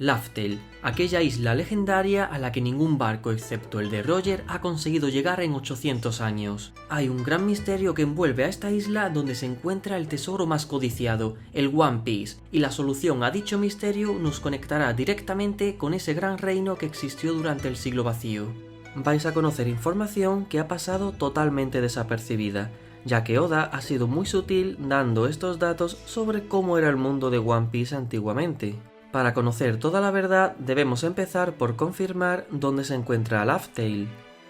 Laughtale, aquella isla legendaria a la que ningún barco excepto el de Roger ha conseguido llegar en 800 años. Hay un gran misterio que envuelve a esta isla donde se encuentra el tesoro más codiciado, el One Piece, y la solución a dicho misterio nos conectará directamente con ese gran reino que existió durante el siglo vacío. Vais a conocer información que ha pasado totalmente desapercibida, ya que Oda ha sido muy sutil dando estos datos sobre cómo era el mundo de One Piece antiguamente. Para conocer toda la verdad debemos empezar por confirmar dónde se encuentra Laughtale.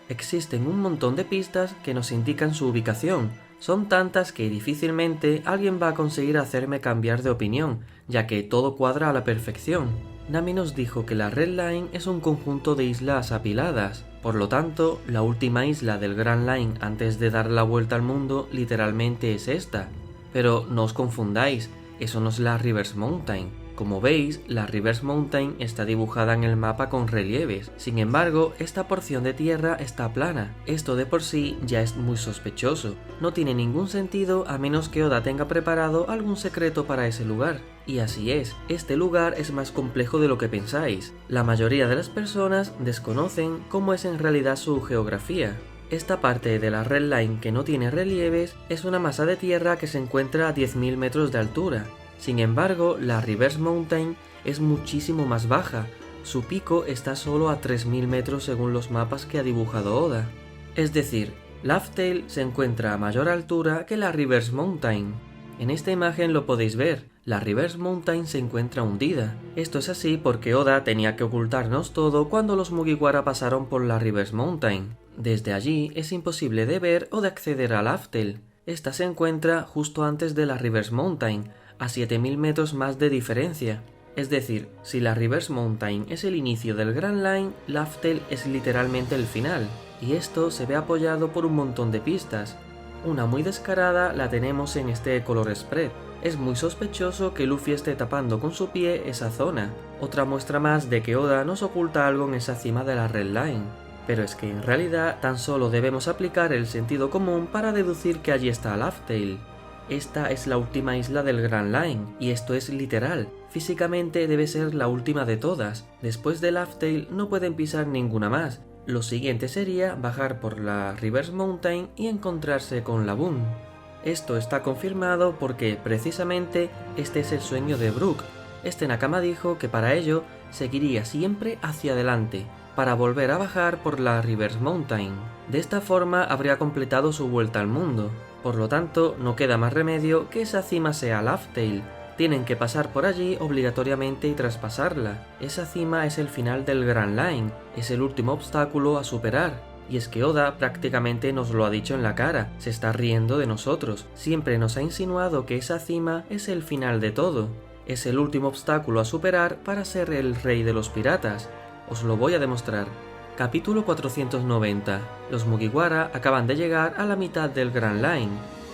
Existen un montón de pistas que nos indican su ubicación, son tantas que difícilmente alguien va a conseguir hacerme cambiar de opinión, ya que todo cuadra a la perfección. Nami nos dijo que la Red Line es un conjunto de islas apiladas, por lo tanto, la última isla del Grand Line antes de dar la vuelta al mundo literalmente es esta. Pero no os confundáis, eso no es la Reverse Mountain. Como veis, la Reverse Mountain está dibujada en el mapa con relieves, sin embargo, esta porción de tierra está plana. Esto de por sí ya es muy sospechoso, no tiene ningún sentido a menos que Oda tenga preparado algún secreto para ese lugar. Y así es, este lugar es más complejo de lo que pensáis. La mayoría de las personas desconocen cómo es en realidad su geografía. Esta parte de la Red Line que no tiene relieves es una masa de tierra que se encuentra a 10.000 metros de altura. Sin embargo, la Reverse Mountain es muchísimo más baja, su pico está solo a 3.000 metros según los mapas que ha dibujado Oda. Es decir, Laughtale se encuentra a mayor altura que la Reverse Mountain. En esta imagen lo podéis ver, la Reverse Mountain se encuentra hundida. Esto es así porque Oda tenía que ocultarnos todo cuando los Mugiwara pasaron por la Reverse Mountain. Desde allí es imposible de ver o de acceder a Laughtale. Esta se encuentra justo antes de la Reverse Mountain, a 7.000 metros más de diferencia. Es decir, si la Reverse Mountain es el inicio del Grand Line, Laughtale es literalmente el final, y esto se ve apoyado por un montón de pistas. Una muy descarada la tenemos en este color spread. Es muy sospechoso que Luffy esté tapando con su pie esa zona, otra muestra más de que Oda nos oculta algo en esa cima de la Red Line. Pero es que en realidad tan solo debemos aplicar el sentido común para deducir que allí está Laughtale. Esta es la última isla del Grand Line, y esto es literal. Físicamente debe ser la última de todas. Después de Laughtale no pueden pisar ninguna más. Lo siguiente sería bajar por la Reverse Mountain y encontrarse con Laboon. Esto está confirmado porque precisamente este es el sueño de Brook. Este Nakama dijo que para ello seguiría siempre hacia adelante, para volver a bajar por la Reverse Mountain. De esta forma habría completado su vuelta al mundo. Por lo tanto, no queda más remedio que esa cima sea Laughtale. Tienen que pasar por allí obligatoriamente y traspasarla. Esa cima es el final del Grand Line, es el último obstáculo a superar. Y es que Oda prácticamente nos lo ha dicho en la cara, se está riendo de nosotros. Siempre nos ha insinuado que esa cima es el final de todo. Es el último obstáculo a superar para ser el rey de los piratas. Os lo voy a demostrar. Capítulo 490. Los Mugiwara acaban de llegar a la mitad del Grand Line.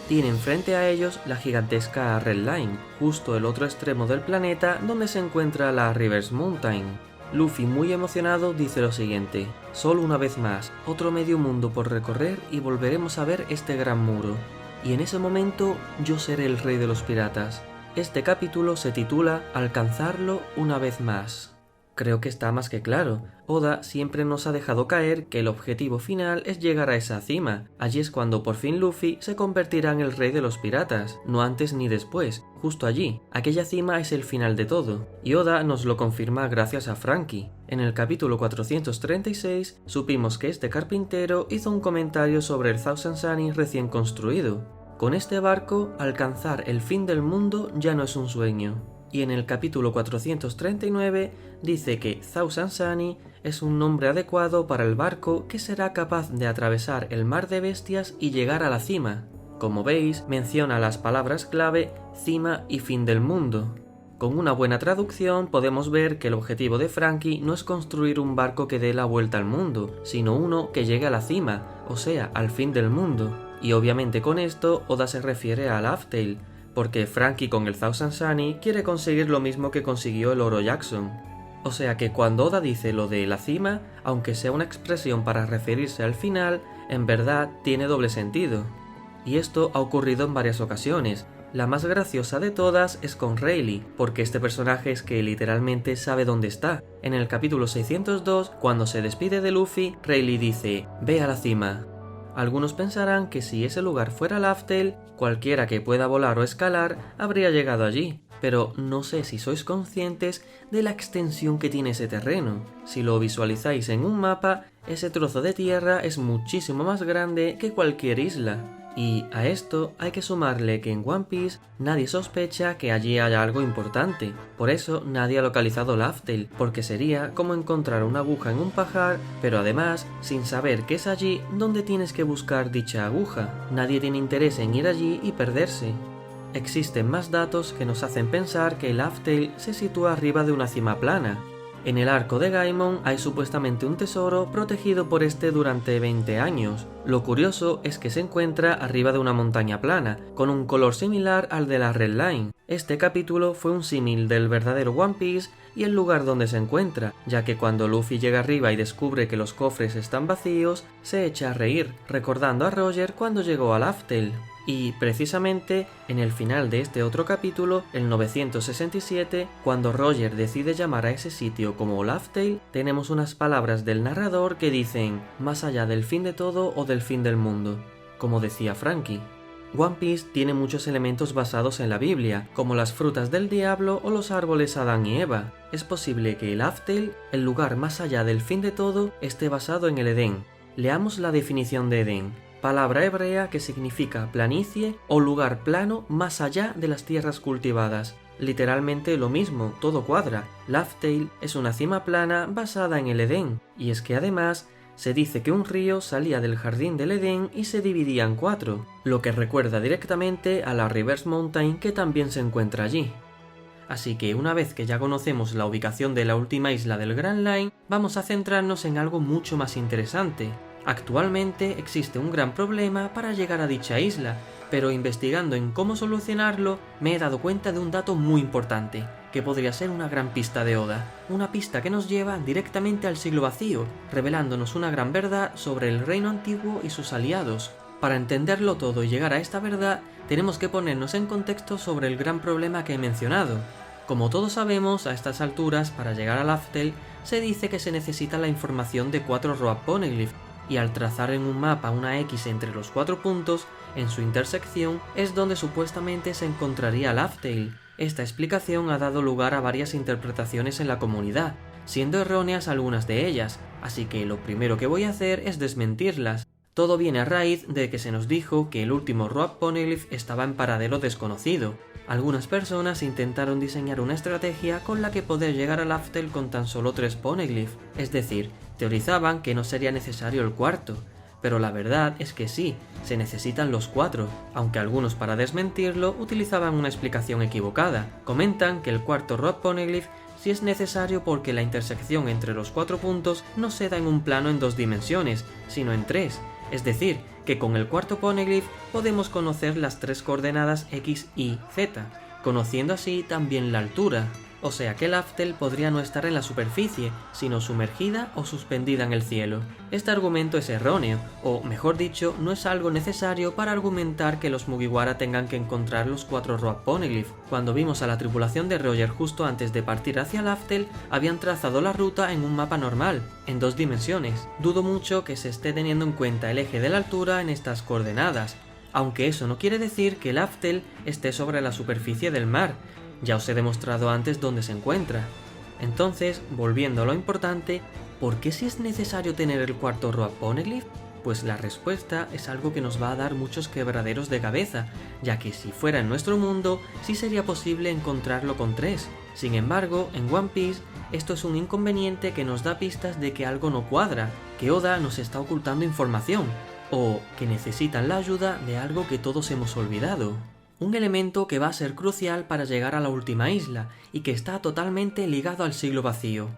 Tienen frente a ellos la gigantesca Red Line, justo el otro extremo del planeta donde se encuentra la Reverse Mountain. Luffy, muy emocionado, dice lo siguiente: solo una vez más, otro medio mundo por recorrer y volveremos a ver este gran muro. Y en ese momento yo seré el rey de los piratas. Este capítulo se titula Alcanzarlo una vez más. Creo que está más que claro. Oda siempre nos ha dejado caer que el objetivo final es llegar a esa cima. Allí es cuando por fin Luffy se convertirá en el rey de los piratas, no antes ni después, justo allí. Aquella cima es el final de todo, y Oda nos lo confirma gracias a Franky. En el capítulo 436 supimos que este carpintero hizo un comentario sobre el Thousand Sunny recién construido. Con este barco, alcanzar el fin del mundo ya no es un sueño. Y en el capítulo 439 dice que Thousand Sunny es un nombre adecuado para el barco que será capaz de atravesar el mar de bestias y llegar a la cima. Como veis, menciona las palabras clave cima y fin del mundo. Con una buena traducción podemos ver que el objetivo de Franky no es construir un barco que dé la vuelta al mundo, sino uno que llegue a la cima, o sea, al fin del mundo. Y obviamente con esto Oda se refiere a Laughtale, porque Franky con el Thousand Sunny quiere conseguir lo mismo que consiguió el Oro Jackson. O sea que cuando Oda dice lo de la cima, aunque sea una expresión para referirse al final, en verdad tiene doble sentido. Y esto ha ocurrido en varias ocasiones. La más graciosa de todas es con Rayleigh, porque este personaje es que literalmente sabe dónde está. En el capítulo 602, cuando se despide de Luffy, Rayleigh dice: "Ve a la cima". Algunos pensarán que si ese lugar fuera Laugh-Tale, cualquiera que pueda volar o escalar habría llegado allí, pero no sé si sois conscientes de la extensión que tiene ese terreno. Si lo visualizáis en un mapa, ese trozo de tierra es muchísimo más grande que cualquier isla. Y a esto hay que sumarle que en One Piece nadie sospecha que allí haya algo importante. Por eso nadie ha localizado Laugh-Tale, porque sería como encontrar una aguja en un pajar, pero además sin saber qué es allí donde tienes que buscar dicha aguja. Nadie tiene interés en ir allí y perderse. Existen más datos que nos hacen pensar que Laugh-Tale se sitúa arriba de una cima plana. En el arco de Gaimon hay supuestamente un tesoro protegido por este durante 20 años. Lo curioso es que se encuentra arriba de una montaña plana, con un color similar al de la Red Line. Este capítulo fue un símil del verdadero One Piece y el lugar donde se encuentra, ya que cuando Luffy llega arriba y descubre que los cofres están vacíos, se echa a reír, recordando a Roger cuando llegó a Laugh-Tale. Y precisamente en el final de este otro capítulo, el 967, cuando Roger decide llamar a ese sitio como Laugh-Tale, tenemos unas palabras del narrador que dicen: "más allá del fin de todo o del fin del mundo", como decía Frankie. One Piece tiene muchos elementos basados en la Biblia, como las frutas del diablo o los árboles Adán y Eva. Es posible que Laugh-Tale, el lugar más allá del fin de todo, esté basado en el Edén. Leamos la definición de Edén. Palabra hebrea que significa planicie o lugar plano más allá de las tierras cultivadas. Literalmente lo mismo, todo cuadra. Laugh-Tale es una cima plana basada en el Edén, y es que además se dice que un río salía del jardín del Edén y se dividía en 4, lo que recuerda directamente a la Reverse Mountain que también se encuentra allí. Así que una vez que ya conocemos la ubicación de la última isla del Grand Line, vamos a centrarnos en algo mucho más interesante. Actualmente existe un gran problema para llegar a dicha isla, pero investigando en cómo solucionarlo me he dado cuenta de un dato muy importante, que podría ser una gran pista de Oda, una pista que nos lleva directamente al siglo vacío, revelándonos una gran verdad sobre el reino antiguo y sus aliados. Para entenderlo todo y llegar a esta verdad, tenemos que ponernos en contexto sobre el gran problema que he mencionado. Como todos sabemos, a estas alturas, para llegar a Laugh-Tale, se dice que se necesita la información de 4 Road Poneglyph, y al trazar en un mapa una X entre los 4 puntos, en su intersección es donde supuestamente se encontraría Laugh-Tale. Esta explicación ha dado lugar a varias interpretaciones en la comunidad, siendo erróneas algunas de ellas, así que lo primero que voy a hacer es desmentirlas. Todo viene a raíz de que se nos dijo que el último Road Poneglyph estaba en paradero desconocido. Algunas personas intentaron diseñar una estrategia con la que poder llegar a Laugh-Tale con tan solo 3 Poneglyph, es decir, teorizaban que no sería necesario el cuarto, pero la verdad es que sí, se necesitan los 4, aunque algunos para desmentirlo utilizaban una explicación equivocada. Comentan que el cuarto Road Poneglyph sí es necesario porque la intersección entre los 4 puntos no se da en un plano en 2 dimensiones, sino en 3, es decir, que con el cuarto Poneglyph podemos conocer las 3 coordenadas X, Y, Z, conociendo así también la altura. O sea que Laugh-Tale podría no estar en la superficie, sino sumergida o suspendida en el cielo. Este argumento es erróneo, o mejor dicho, no es algo necesario para argumentar que los Mugiwara tengan que encontrar los 4 Road Poneglyph. Cuando vimos a la tripulación de Roger justo antes de partir hacia Laugh-Tale, habían trazado la ruta en un mapa normal, en 2 dimensiones. Dudo mucho que se esté teniendo en cuenta el eje de la altura en estas coordenadas, aunque eso no quiere decir que Laugh-Tale esté sobre la superficie del mar. Ya os he demostrado antes dónde se encuentra. Entonces, volviendo a lo importante, ¿por qué si es necesario tener el cuarto Road Poneglyph? Pues la respuesta es algo que nos va a dar muchos quebraderos de cabeza, ya que si fuera en nuestro mundo, sí sería posible encontrarlo con 3. Sin embargo, en One Piece, esto es un inconveniente que nos da pistas de que algo no cuadra, que Oda nos está ocultando información, o que necesitan la ayuda de algo que todos hemos olvidado. Un elemento que va a ser crucial para llegar a la última isla y que está totalmente ligado al siglo vacío.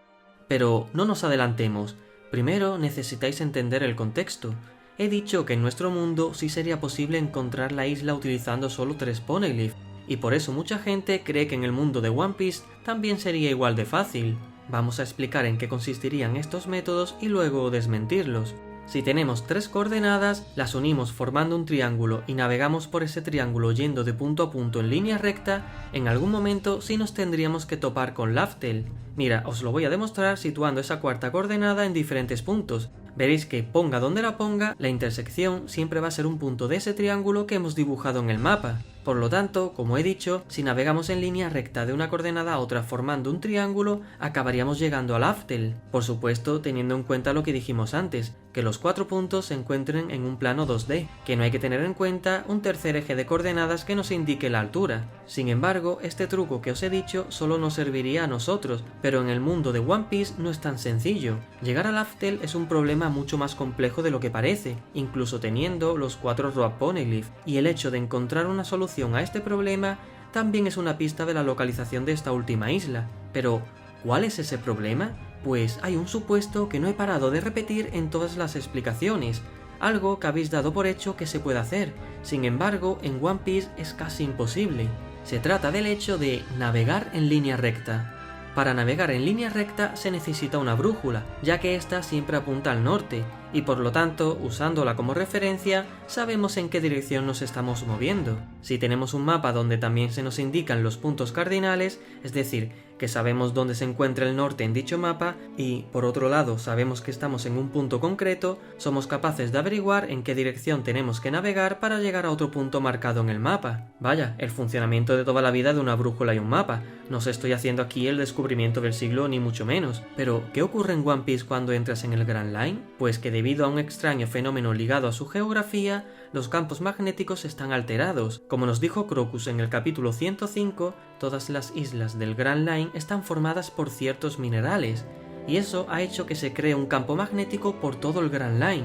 Pero no nos adelantemos, primero necesitáis entender el contexto. He dicho que en nuestro mundo sí sería posible encontrar la isla utilizando solo 3 Poneglyph, y por eso mucha gente cree que en el mundo de One Piece también sería igual de fácil. Vamos a explicar en qué consistirían estos métodos y luego desmentirlos. Si tenemos 3 coordenadas, las unimos formando un triángulo y navegamos por ese triángulo yendo de punto a punto en línea recta, en algún momento sí nos tendríamos que topar con Laftel. Mira, os lo voy a demostrar situando esa cuarta coordenada en diferentes puntos. Veréis que ponga donde la ponga, la intersección siempre va a ser un punto de ese triángulo que hemos dibujado en el mapa. Por lo tanto, como he dicho, si navegamos en línea recta de una coordenada a otra formando un triángulo, acabaríamos llegando al Laftel. Por supuesto, teniendo en cuenta lo que dijimos antes, que los 4 puntos se encuentren en un plano 2D, que no hay que tener en cuenta un tercer eje de coordenadas que nos indique la altura. Sin embargo, este truco que os he dicho solo nos serviría a nosotros, pero en el mundo de One Piece no es tan sencillo. Llegar al Laftel es un problema mucho más complejo de lo que parece, incluso teniendo los 4 Road Poneglyph, y el hecho de encontrar una solución a este problema también es una pista de la localización de esta última isla. Pero, ¿cuál es ese problema? Pues hay un supuesto que no he parado de repetir en todas las explicaciones, algo que habéis dado por hecho que se puede hacer, sin embargo en One Piece es casi imposible. Se trata del hecho de navegar en línea recta. Para navegar en línea recta se necesita una brújula, ya que ésta siempre apunta al norte, y por lo tanto, usándola como referencia, sabemos en qué dirección nos estamos moviendo. Si tenemos un mapa donde también se nos indican los puntos cardinales, es decir, que sabemos dónde se encuentra el norte en dicho mapa, y por otro lado sabemos que estamos en un punto concreto, somos capaces de averiguar en qué dirección tenemos que navegar para llegar a otro punto marcado en el mapa. Vaya, el funcionamiento de toda la vida de una brújula y un mapa. No os estoy haciendo aquí el descubrimiento del siglo ni mucho menos. Pero, ¿qué ocurre en One Piece cuando entras en el Grand Line? Pues que debido a un extraño fenómeno ligado a su geografía, los campos magnéticos están alterados. Como nos dijo Crocus en el capítulo 105, todas las islas del Grand Line están formadas por ciertos minerales, y eso ha hecho que se cree un campo magnético por todo el Grand Line.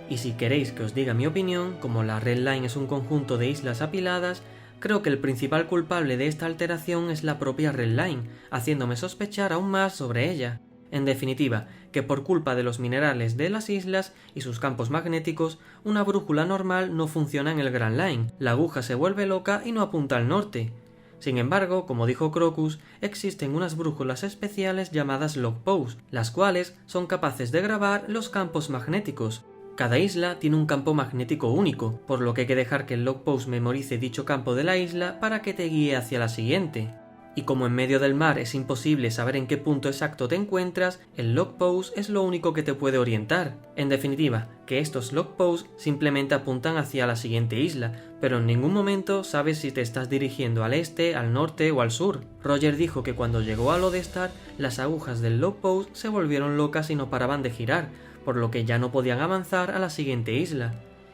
Y si queréis que os diga mi opinión, como la Red Line es un conjunto de islas apiladas, creo que el principal culpable de esta alteración es la propia Red Line, haciéndome sospechar aún más sobre ella. En definitiva, que por culpa de los minerales de las islas y sus campos magnéticos, una brújula normal no funciona en el Grand Line, la aguja se vuelve loca y no apunta al norte. Sin embargo, como dijo Crocus, existen unas brújulas especiales llamadas logposts, las cuales son capaces de grabar los campos magnéticos. Cada isla tiene un campo magnético único, por lo que hay que dejar que el logpost memorice dicho campo de la isla para que te guíe hacia la siguiente. Y como en medio del mar es imposible saber en qué punto exacto te encuentras, el logpost es lo único que te puede orientar. En definitiva, que estos logposts simplemente apuntan hacia la siguiente isla, pero en ningún momento sabes si te estás dirigiendo al este, al norte o al sur. Roger dijo que cuando llegó a Lodestar, las agujas del logpost se volvieron locas y no paraban de girar, por lo que ya no podían avanzar a la siguiente isla.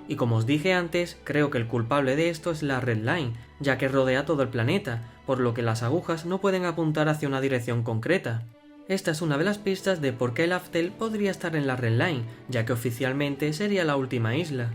Y como os dije antes, creo que el culpable de esto es la Red Line, ya que rodea todo el planeta, por lo que las agujas no pueden apuntar hacia una dirección concreta. Esta es una de las pistas de por qué el Laftel podría estar en la Red Line, ya que oficialmente sería la última isla.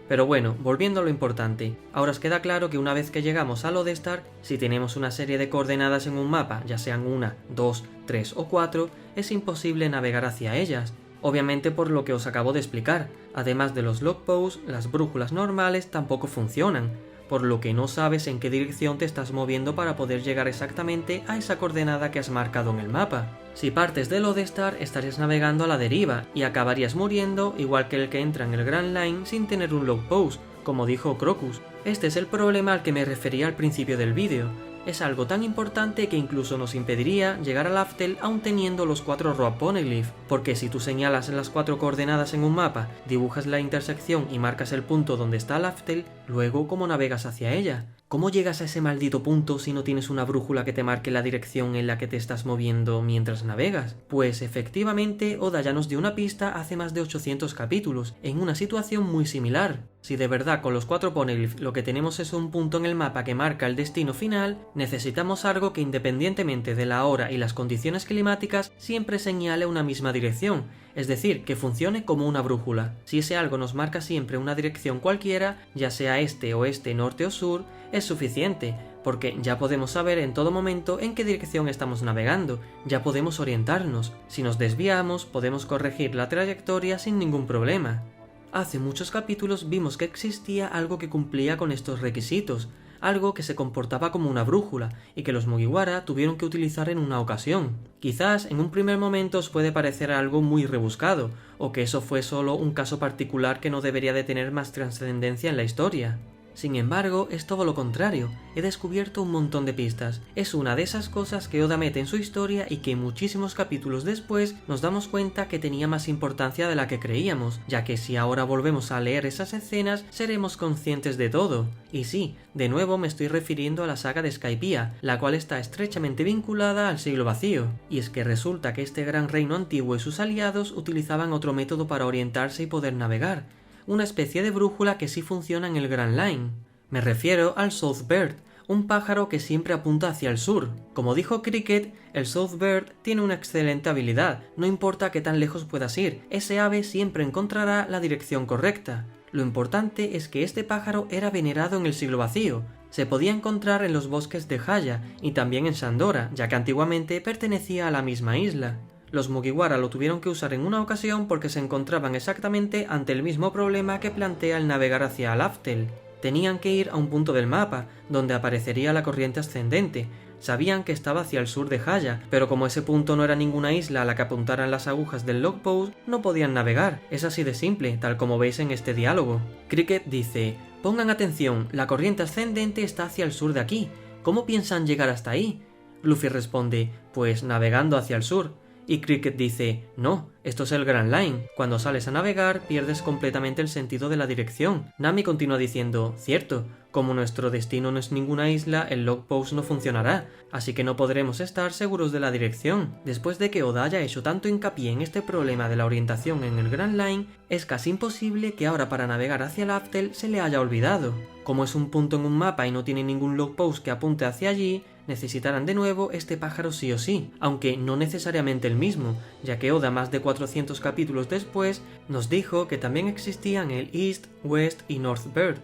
Pero bueno, volviendo a lo importante, ahora os queda claro que una vez que llegamos a Lodestar, si tenemos una serie de coordenadas en un mapa, ya sean 1, 2, 3 o 4, es imposible navegar hacia ellas. Obviamente por lo que os acabo de explicar, además de los logposts, las brújulas normales tampoco funcionan, por lo que no sabes en qué dirección te estás moviendo para poder llegar exactamente a esa coordenada que has marcado en el mapa. Si partes de Lodestar estarías navegando a la deriva y acabarías muriendo igual que el que entra en el Grand Line sin tener un logpost, como dijo Crocus. Este es el problema al que me refería al principio del vídeo. Es algo tan importante que incluso nos impediría llegar al Laftel aún teniendo los 4 Road Poneglyph, porque si tú señalas las 4 coordenadas en un mapa, dibujas la intersección y marcas el punto donde está Laftel, luego ¿cómo navegas hacia ella? ¿Cómo llegas a ese maldito punto si no tienes una brújula que te marque la dirección en la que te estás moviendo mientras navegas? Pues efectivamente Oda ya nos dio una pista hace más de 800 capítulos, en una situación muy similar. Si de verdad con los 4 Poneglyph lo que tenemos es un punto en el mapa que marca el destino final, necesitamos algo que independientemente de la hora y las condiciones climáticas siempre señale una misma dirección, es decir, que funcione como una brújula. Si ese algo nos marca siempre una dirección cualquiera, ya sea este, oeste, norte o sur, es suficiente, porque ya podemos saber en todo momento en qué dirección estamos navegando, ya podemos orientarnos. Si nos desviamos, podemos corregir la trayectoria sin ningún problema. Hace muchos capítulos vimos que existía algo que cumplía con estos requisitos, algo que se comportaba como una brújula y que los Mugiwara tuvieron que utilizar en una ocasión. Quizás en un primer momento os puede parecer algo muy rebuscado, o que eso fue solo un caso particular que no debería de tener más trascendencia en la historia. Sin embargo, es todo lo contrario, he descubierto un montón de pistas. Es una de esas cosas que Oda mete en su historia y que muchísimos capítulos después nos damos cuenta que tenía más importancia de la que creíamos, ya que si ahora volvemos a leer esas escenas seremos conscientes de todo. Y sí, de nuevo me estoy refiriendo a la saga de Skypiea, la cual está estrechamente vinculada al siglo vacío. Y es que resulta que este gran reino antiguo y sus aliados utilizaban otro método para orientarse y poder navegar, una especie de brújula que sí funciona en el Grand Line. Me refiero al South Bird, un pájaro que siempre apunta hacia el sur. Como dijo Cricket, el South Bird tiene una excelente habilidad, no importa qué tan lejos puedas ir, ese ave siempre encontrará la dirección correcta. Lo importante es que este pájaro era venerado en el siglo vacío. Se podía encontrar en los bosques de Haya y también en Sandora, ya que antiguamente pertenecía a la misma isla. Los Mugiwara lo tuvieron que usar en una ocasión porque se encontraban exactamente ante el mismo problema que plantea el navegar hacia Alaftel. Tenían que ir a un punto del mapa, donde aparecería la corriente ascendente. Sabían que estaba hacia el sur de Haya, pero como ese punto no era ninguna isla a la que apuntaran las agujas del logpost, no podían navegar. Es así de simple, tal como veis en este diálogo. Cricket dice: pongan atención, la corriente ascendente está hacia el sur de aquí. ¿Cómo piensan llegar hasta ahí? Luffy responde: pues navegando hacia el sur. Y Cricket dice: no, esto es el Grand Line. Cuando sales a navegar pierdes completamente el sentido de la dirección. Nami continúa diciendo: cierto, como nuestro destino no es ninguna isla, el logpost no funcionará, así que no podremos estar seguros de la dirección. Después de que Oda haya hecho tanto hincapié en este problema de la orientación en el Grand Line, es casi imposible que ahora para navegar hacia Laftel se le haya olvidado. Como es un punto en un mapa y no tiene ningún logpost que apunte hacia allí, necesitarán de nuevo este pájaro sí o sí, aunque no necesariamente el mismo, ya que Oda más de 400 capítulos después nos dijo que también existían el East, West y North Bird.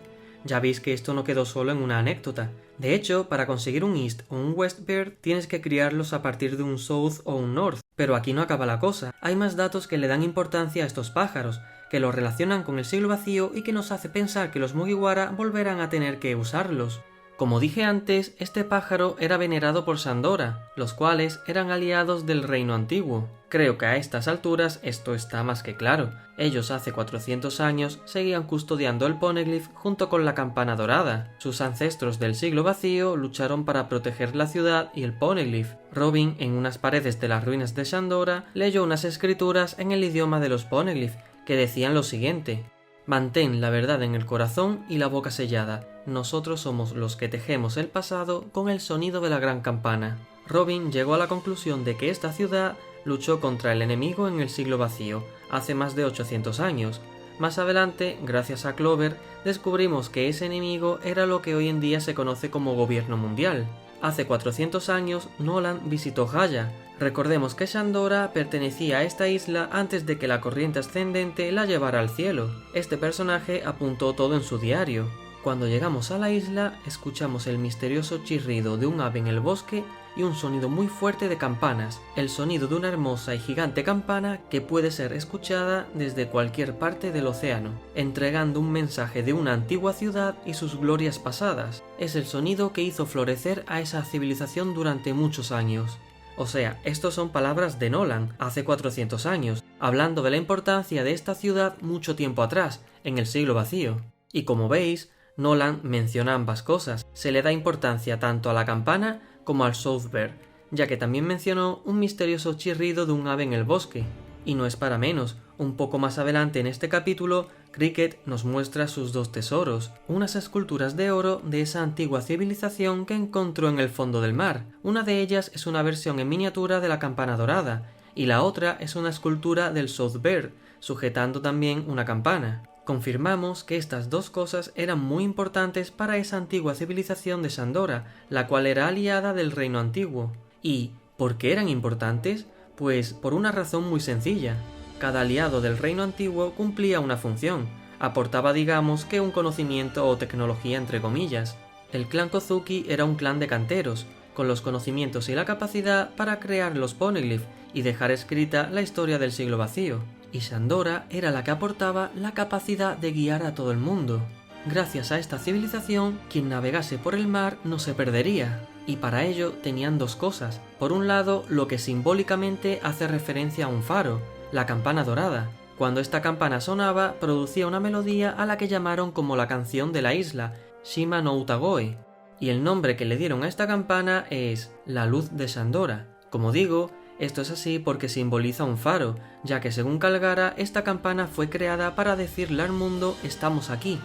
Ya veis que esto no quedó solo en una anécdota. De hecho, para conseguir un East o un West Bird tienes que criarlos a partir de un South o un North. Pero aquí no acaba la cosa, hay más datos que le dan importancia a estos pájaros, que los relacionan con el siglo vacío y que nos hace pensar que los Mugiwara volverán a tener que usarlos. Como dije antes, este pájaro era venerado por Sandora, los cuales eran aliados del reino antiguo. Creo que a estas alturas esto está más que claro. Ellos hace 400 años seguían custodiando el Poneglyph junto con la campana dorada. Sus ancestros del siglo vacío lucharon para proteger la ciudad y el Poneglyph. Robin, en unas paredes de las ruinas de Sandora, leyó unas escrituras en el idioma de los Poneglyph que decían lo siguiente: mantén la verdad en el corazón y la boca sellada. Nosotros somos los que tejemos el pasado con el sonido de la gran campana. Robin llegó a la conclusión de que esta ciudad luchó contra el enemigo en el siglo vacío, hace más de 800 años. Más adelante, gracias a Clover, descubrimos que ese enemigo era lo que hoy en día se conoce como gobierno mundial. Hace 400 años, Nolan visitó Haya. Recordemos que Sandora pertenecía a esta isla antes de que la corriente ascendente la llevara al cielo. Este personaje apuntó todo en su diario. Cuando llegamos a la isla, escuchamos el misterioso chirrido de un ave en el bosque y un sonido muy fuerte de campanas, el sonido de una hermosa y gigante campana que puede ser escuchada desde cualquier parte del océano, entregando un mensaje de una antigua ciudad y sus glorias pasadas. Es el sonido que hizo florecer a esa civilización durante muchos años. O sea, estos son palabras de Nolan, hace 400 años, hablando de la importancia de esta ciudad mucho tiempo atrás, en el siglo vacío. Y como veis, Nolan menciona ambas cosas, se le da importancia tanto a la campana como al South Bird, ya que también mencionó un misterioso chirrido de un ave en el bosque. Y no es para menos, un poco más adelante en este capítulo, Cricket nos muestra sus dos tesoros, unas esculturas de oro de esa antigua civilización que encontró en el fondo del mar. Una de ellas es una versión en miniatura de la campana dorada, y la otra es una escultura del South Bird, sujetando también una campana. Confirmamos que estas dos cosas eran muy importantes para esa antigua civilización de Sandora, la cual era aliada del reino antiguo. ¿Y por qué eran importantes? Pues por una razón muy sencilla. Cada aliado del reino antiguo cumplía una función, aportaba digamos que un conocimiento o tecnología entre comillas. El clan Kozuki era un clan de canteros, con los conocimientos y la capacidad para crear los Poneglyph y dejar escrita la historia del siglo vacío. Y Sandora era la que aportaba la capacidad de guiar a todo el mundo. Gracias a esta civilización, quien navegase por el mar no se perdería. Y para ello tenían dos cosas. Por un lado, lo que simbólicamente hace referencia a un faro, la campana dorada. Cuando esta campana sonaba, producía una melodía a la que llamaron como la canción de la isla, Shima no Utagoe. Y el nombre que le dieron a esta campana es la luz de Sandora. Como digo, esto es así porque simboliza un faro, ya que según Calgara, esta campana fue creada para decirle al mundo estamos aquí,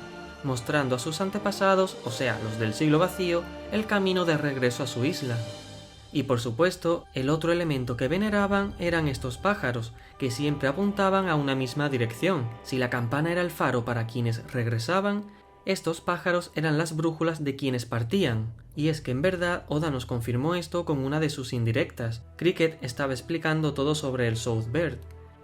mostrando a sus antepasados, o sea, los del siglo vacío, el camino de regreso a su isla. Y por supuesto, el otro elemento que veneraban eran estos pájaros, que siempre apuntaban a una misma dirección. Si la campana era el faro para quienes regresaban, estos pájaros eran las brújulas de quienes partían. Y es que en verdad Oda nos confirmó esto con una de sus indirectas. Cricket estaba explicando todo sobre el Southbird.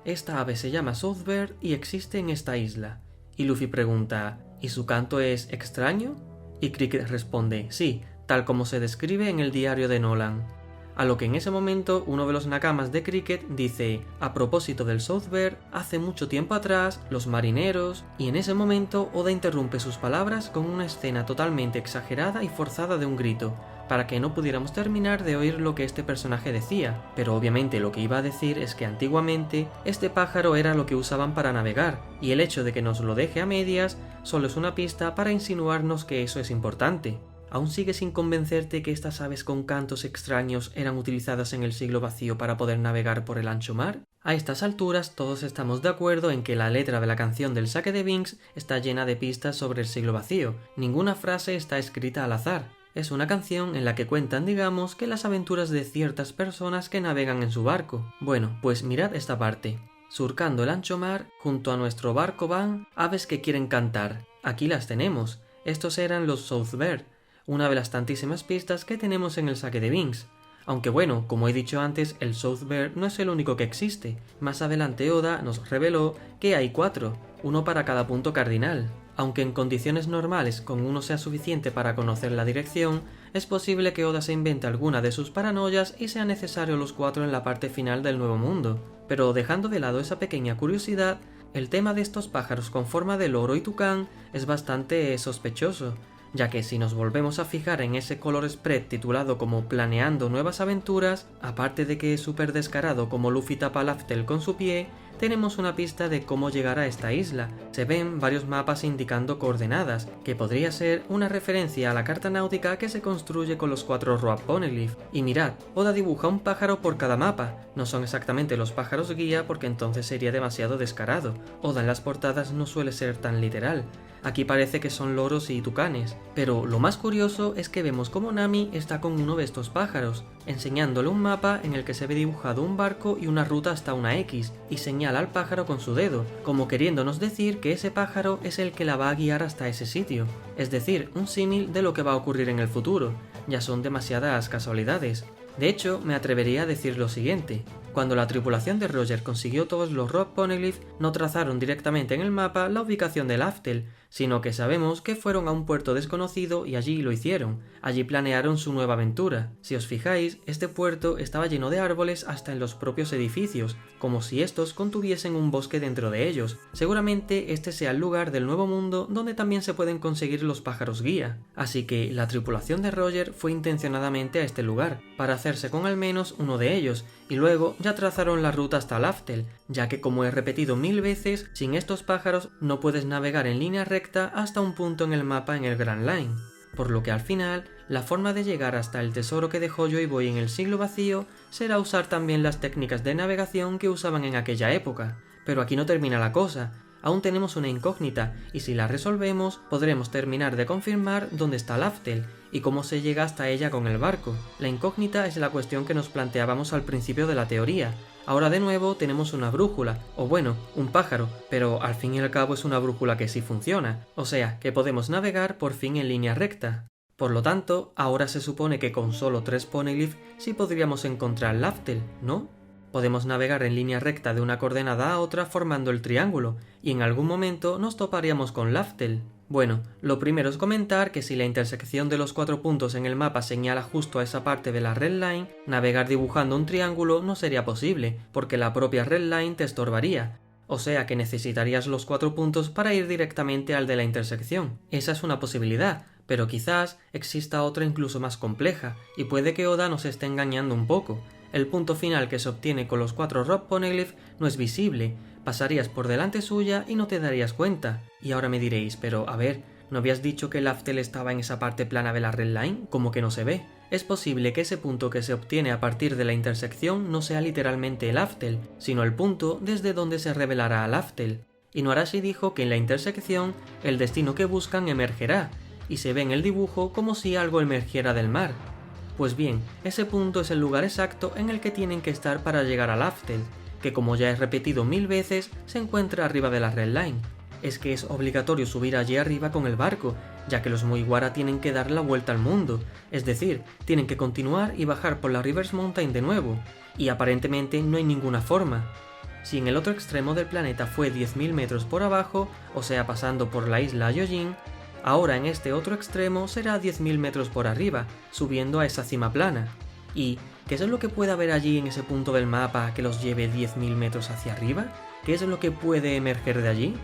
Esta ave se llama Southbird y existe en esta isla. Y Luffy pregunta, ¿y su canto es extraño? Y Cricket responde, sí, tal como se describe en el diario de Nolan. A lo que en ese momento uno de los nakamas de Cricket dice, a propósito del Southbird, hace mucho tiempo atrás, los marineros... Y en ese momento Oda interrumpe sus palabras con una escena totalmente exagerada y forzada de un grito, para que no pudiéramos terminar de oír lo que este personaje decía. Pero obviamente lo que iba a decir es que antiguamente este pájaro era lo que usaban para navegar, y el hecho de que nos lo deje a medias solo es una pista para insinuarnos que eso es importante. ¿Aún sigue sin convencerte que estas aves con cantos extraños eran utilizadas en el siglo vacío para poder navegar por el ancho mar? A estas alturas todos estamos de acuerdo en que la letra de la canción del saque de Binks está llena de pistas sobre el siglo vacío. Ninguna frase está escrita al azar. Es una canción en la que cuentan, digamos, que las aventuras de ciertas personas que navegan en su barco. Bueno, pues mirad esta parte. Surcando el ancho mar, junto a nuestro barco van aves que quieren cantar. Aquí las tenemos. Estos eran los Southbird, una de las tantísimas pistas que tenemos en el saque de Binks. Aunque bueno, como he dicho antes, el Southbird no es el único que existe. Más adelante Oda nos reveló que hay 4, uno para cada punto cardinal. Aunque en condiciones normales con uno sea suficiente para conocer la dirección, es posible que Oda se invente alguna de sus paranoias y sea necesario los 4 en la parte final del Nuevo Mundo. Pero dejando de lado esa pequeña curiosidad, el tema de estos pájaros con forma de loro y tucán es bastante sospechoso, ya que si nos volvemos a fijar en ese color spread titulado como Planeando Nuevas Aventuras, aparte de que es súper descarado como Luffy tapa a Laftel con su pie, tenemos una pista de cómo llegar a esta isla. Se ven varios mapas indicando coordenadas, que podría ser una referencia a la carta náutica que se construye con los 4 Road Poneglyph. Y mirad, Oda dibuja un pájaro por cada mapa. No son exactamente los pájaros guía porque entonces sería demasiado descarado. Oda en las portadas no suele ser tan literal. Aquí parece que son loros y tucanes, pero lo más curioso es que vemos como Nami está con uno de estos pájaros, enseñándole un mapa en el que se ve dibujado un barco y una ruta hasta una X, y señala al pájaro con su dedo, como queriéndonos decir que ese pájaro es el que la va a guiar hasta ese sitio, es decir, un símil de lo que va a ocurrir en el futuro. Ya son demasiadas casualidades. De hecho, me atrevería a decir lo siguiente. Cuando la tripulación de Roger consiguió todos los Road Poneglyph, no trazaron directamente en el mapa la ubicación de Laftel, sino que sabemos que fueron a un puerto desconocido y allí lo hicieron. Allí planearon su nueva aventura. Si os fijáis, este puerto estaba lleno de árboles hasta en los propios edificios, como si estos contuviesen un bosque dentro de ellos. Seguramente este sea el lugar del Nuevo Mundo donde también se pueden conseguir los pájaros guía. Así que la tripulación de Roger fue intencionadamente a este lugar, para hacerse con al menos uno de ellos, y luego ya trazaron la ruta hasta Laftel, ya que como he repetido 1000 veces, sin estos pájaros no puedes navegar en línea recta hasta un punto en el mapa en el Grand Line. Por lo que al final, la forma de llegar hasta el tesoro que dejó Joy Boy en el siglo vacío será usar también las técnicas de navegación que usaban en aquella época. Pero aquí no termina la cosa. Aún tenemos una incógnita, y si la resolvemos, podremos terminar de confirmar dónde está Laftel y cómo se llega hasta ella con el barco. La incógnita es la cuestión que nos planteábamos al principio de la teoría. Ahora de nuevo tenemos una brújula, o bueno, un pájaro, pero al fin y al cabo es una brújula que sí funciona, o sea, que podemos navegar por fin en línea recta. Por lo tanto, ahora se supone que con solo 3 Poneglyph sí podríamos encontrar Laftel, ¿no? Podemos navegar en línea recta de una coordenada a otra formando el triángulo, y en algún momento nos toparíamos con Laftel. Bueno, lo primero es comentar que si la intersección de los 4 puntos en el mapa señala justo a esa parte de la Red Line, navegar dibujando un triángulo no sería posible, porque la propia Red Line te estorbaría. o sea que necesitarías los 4 puntos para ir directamente al de la intersección. Esa es una posibilidad, pero quizás exista otra incluso más compleja, y puede que Oda nos esté engañando un poco. El punto final que se obtiene con los 4 Rock Poneglyph no es visible, pasarías por delante suya y no te darías cuenta. Y ahora me diréis, pero a ver, ¿no habías dicho que el Aftel estaba en esa parte plana de la Red Line? ¿Cómo que no se ve? Es posible que ese punto que se obtiene a partir de la intersección no sea literalmente el Aftel, sino el punto desde donde se revelará al Aftel. Inuarashi dijo que en la intersección el destino que buscan emergerá, y se ve en el dibujo como si algo emergiera del mar. Pues bien, ese punto es el lugar exacto en el que tienen que estar para llegar al Aftel, que como ya he repetido 1000 veces, se encuentra arriba de la Red Line. Es que es obligatorio subir allí arriba con el barco, ya que los Mugiwara tienen que dar la vuelta al mundo, es decir, tienen que continuar y bajar por la Reverse Mountain de nuevo, y aparentemente no hay ninguna forma. Si en el otro extremo del planeta fue 10.000 metros por abajo, o sea pasando por la isla Yojin, ahora en este otro extremo será 10.000 metros por arriba, subiendo a esa cima plana. ¿Y qué es lo que puede haber allí en ese punto del mapa que los lleve 10.000 metros hacia arriba? ¿Qué es lo que puede emerger de allí?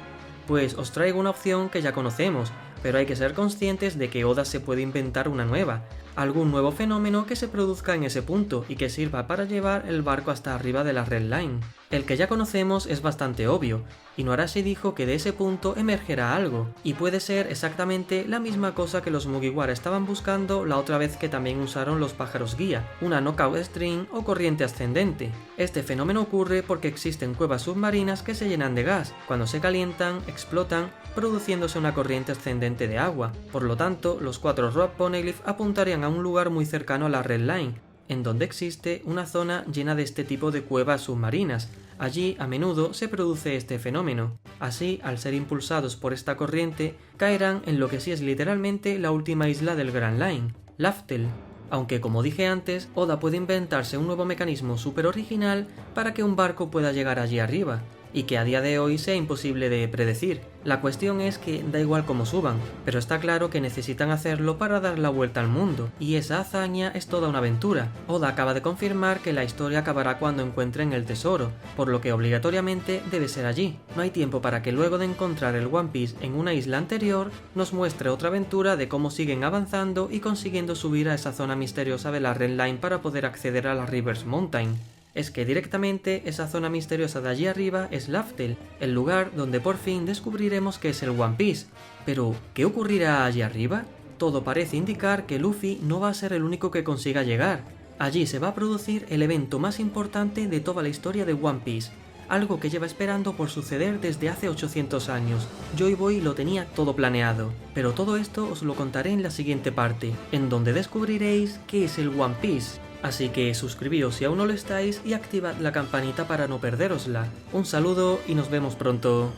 Pues os traigo una opción que ya conocemos, pero hay que ser conscientes de que Oda se puede inventar una nueva, algún nuevo fenómeno que se produzca en ese punto y que sirva para llevar el barco hasta arriba de la Red Line. El que ya conocemos es bastante obvio, Inuarashi dijo que de ese punto emergerá algo, y puede ser exactamente la misma cosa que los Mugiwara estaban buscando la otra vez que también usaron los pájaros guía, una knockout stream o corriente ascendente. Este fenómeno ocurre porque existen cuevas submarinas que se llenan de gas, cuando se calientan, explotan, produciéndose una corriente ascendente de agua. Por lo tanto, los 4 Rock Poneglyph apuntarían a un lugar muy cercano a la Red Line, en donde existe una zona llena de este tipo de cuevas submarinas. Allí a menudo se produce este fenómeno. Así, al ser impulsados por esta corriente, caerán en lo que sí es literalmente la última isla del Grand Line, Laftel. Aunque como dije antes, Oda puede inventarse un nuevo mecanismo súper original para que un barco pueda llegar allí arriba, y que a día de hoy sea imposible de predecir. La cuestión es que da igual cómo suban, pero está claro que necesitan hacerlo para dar la vuelta al mundo, y esa hazaña es toda una aventura. Oda acaba de confirmar que la historia acabará cuando encuentren el tesoro, por lo que obligatoriamente debe ser allí. No hay tiempo para que luego de encontrar el One Piece en una isla anterior, nos muestre otra aventura de cómo siguen avanzando y consiguiendo subir a esa zona misteriosa de la Red Line para poder acceder a la Reverse Mountain. Es que directamente esa zona misteriosa de allí arriba es Laftel, el lugar donde por fin descubriremos que es el One Piece. Pero, ¿qué ocurrirá allí arriba? Todo parece indicar que Luffy no va a ser el único que consiga llegar. Allí se va a producir el evento más importante de toda la historia de One Piece, algo que lleva esperando por suceder desde hace 800 años. Joy Boy lo tenía todo planeado, pero todo esto os lo contaré en la siguiente parte, en donde descubriréis qué es el One Piece. Así que suscribíos si aún no lo estáis y activad la campanita para no perderosla. Un saludo y nos vemos pronto.